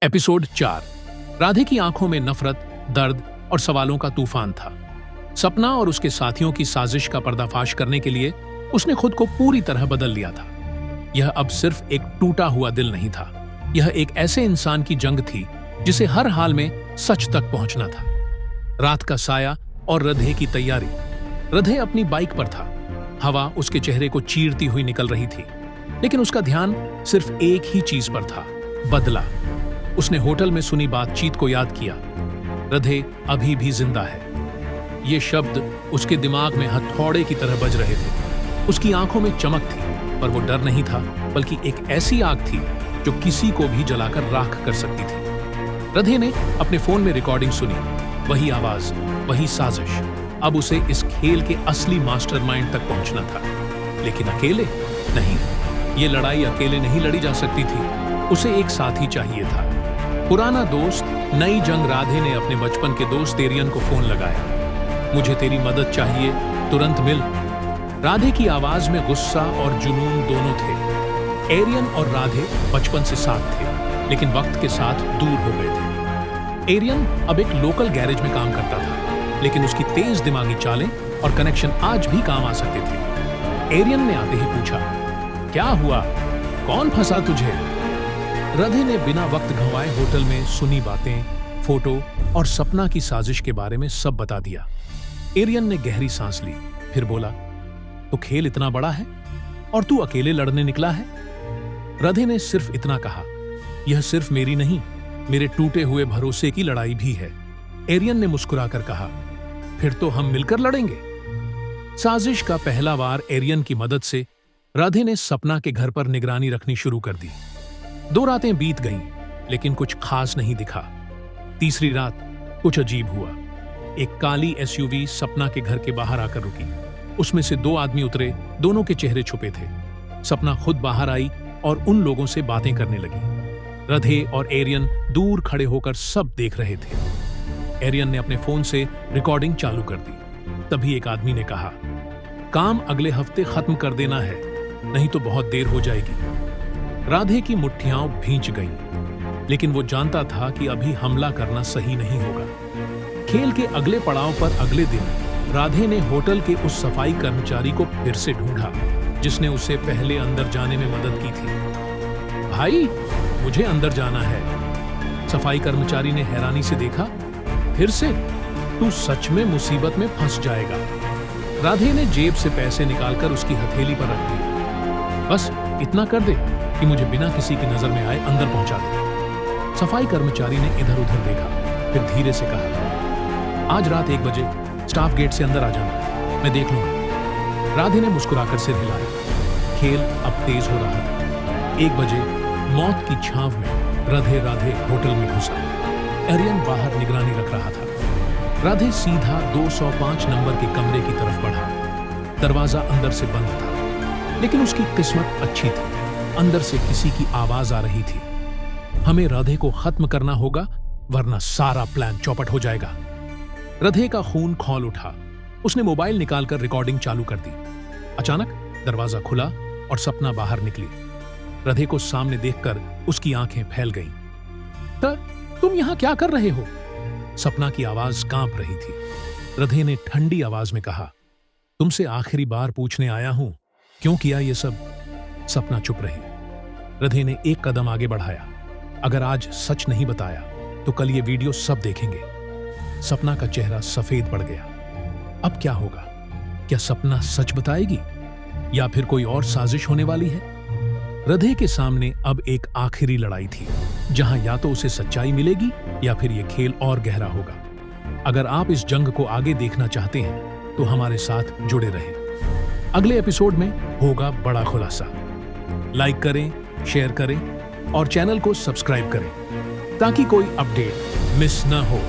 Episode 4। Radhe की आंखों में नफरत, दर्द और सवालों का तूफान था। सपना और उसके साथियों की साजिश का पर्दाफाश करने के लिए उसने खुद को पूरी तरह बदल लिया था। यह अब सिर्फ एक टूटा हुआ दिल नहीं था, यह एक ऐसे इंसान की जंग थी जिसे हर हाल में सच तक पहुंचना था। रात का साया और रधे की तैयारी। रधे अपनी बाइक पर था। हवा उसके चेहरे को चीरती हुई निकल रही थी, लेकिन उसका ध्यान सिर्फ एक ही चीज पर था, बदला। उसने होटल में सुनी बातचीत को याद किया। रधे अभी भी जिंदा है। ये शब्द उसके दिमाग में हथौड़े की तरह बज रहे थे। उसकी आंखों में चमक थी, पर वो डर नहीं था, बल्कि एक ऐसी आग थी जो किसी को भी जलाकर राख कर सकती थी। रधे ने अपने फोन में रिकॉर्डिंग सुनी। वही आवाज, वही साजिश। अब उसे इस खेल के असली मास्टरमाइंड तक पहुंचना था, लेकिन अकेले नहीं। ये लड़ाई अकेले नहीं लड़ी जा सकती थी, उसे एक साथी चाहिए था। पुराना दोस्त, नई जंग। राधे ने अपने बचपन के दोस्त एरियन को फोन लगाया। मुझे तेरी मदद चाहिए, तुरंत मिल। राधे की आवाज में गुस्सा और जुनून दोनों थे। एरियन और राधे बचपन से साथ थे, लेकिन वक्त के साथ दूर हो गए थे। एरियन अब एक लोकल गैरेज में काम करता था, लेकिन उसकी तेज दिमागी चालें और कनेक्शन आज भी काम आ सकते थे। एरियन ने आते ही पूछा, क्या हुआ? कौन फंसा तुझे? रधे ने बिना वक्त गंवाए होटल में सुनी बातें, फोटो और सपना की साजिश के बारे में सब बता दिया। एरियन ने गहरी सांस ली, फिर बोला, तो खेल इतना बड़ा है और तू अकेले लड़ने निकला है? रधे ने सिर्फ इतना कहा, यह सिर्फ मेरी नहीं, मेरे टूटे हुए भरोसे की लड़ाई भी है। एरियन ने मुस्कुराकर कहा, फिर तो हम मिलकर लड़ेंगे। साजिश का पहला वार एरियन की मदद से राधे ने सपना के घर पर निगरानी रखनी शुरू कर दी। 2 रातें बीत गईं, लेकिन कुछ खास नहीं दिखा। तीसरी रात कुछ अजीब हुआ। एक काली एसयूवी सपना के घर के बाहर आकर रुकी। उसमें से 2 आदमी उतरे, दोनों के चेहरे छुपे थे। सपना खुद बाहर आई और उन लोगों से बातें करने लगी। रधे और एरियन दूर खड़े होकर सब देख रहे थे। एरियन ने अपने फोन से रिकॉर्डिंग चालू कर दी। तभी एक आदमी ने कहा, काम अगले हफ्ते खत्म कर देना है, नहीं तो बहुत देर हो जाएगी। राधे की मुट्ठियां भींच गईं, लेकिन वो जानता था कि अभी हमला करना सही नहीं होगा। खेल के अगले पड़ाव पर अगले दिन राधे ने होटल के उस सफाई कर्मचारी को फिर से ढूंढा, जिसने उसे पहले अंदर जाने में मदद की थी। भाई, मुझे अंदर जाना है। सफाई कर्मचारी ने हैरानी से देखा। फिर से? तू सच में मुसीबत में फंस जाएगा। राधे ने जेब से पैसे निकालकर उसकी हथेली पर रख दिए। बस इतना कर दे कि मुझे बिना किसी की नजर में आए अंदर पहुंचा दे। सफाई कर्मचारी ने इधर उधर देखा, फिर धीरे से कहा, आज रात 1 बजे स्टाफ गेट से अंदर आ जाना, मैं देख लूंगा। राधे ने मुस्कुराकर सिर हिलाया। खेल अब तेज हो रहा था। 1 बजे मौत की छांव में राधे होटल में घुसा। एरियन बाहर निगरानी रख रहा था। राधे सीधा 205 नंबर के कमरे की तरफ बढ़ा। दरवाजा अंदर से बंद था, लेकिन उसकी किस्मत अच्छी थी। अंदर से किसी की आवाज आ रही थी, हमें राधे को खत्म करना होगा, वरना सारा प्लान चौपट हो जाएगा। राधे का खून खौल उठा। उसने मोबाइल निकालकर रिकॉर्डिंग चालू कर दी। अचानक दरवाजा खुला और सपना बाहर निकली। राधे को सामने देखकर उसकी आंखें फैल गईं। तुम यहां क्या कर रहे हो? सपना की आवाज कांप रही थी। राधे ने ठंडी आवाज में कहा, तुमसे आखिरी बार पूछने आया हूं, क्यों किया ये सब? सपना चुप रही। राधे ने एक कदम आगे बढ़ाया। अगर आज सच नहीं बताया तो कल ये वीडियो सब देखेंगे। सपना का चेहरा सफेद पड़ गया। अब क्या होगा? क्या सपना सच बताएगी या फिर कोई और साजिश होने वाली है? राधे के सामने अब एक आखिरी लड़ाई थी, जहां या तो उसे सच्चाई मिलेगी या फिर यह खेल और गहरा होगा। अगर आप इस जंग को आगे देखना चाहते हैं तो हमारे साथ जुड़े रहें। अगले एपिसोड में होगा बड़ा खुलासा। लाइक करें, शेयर करें और चैनल को सब्सक्राइब करें, ताकि कोई अपडेट मिस न हो।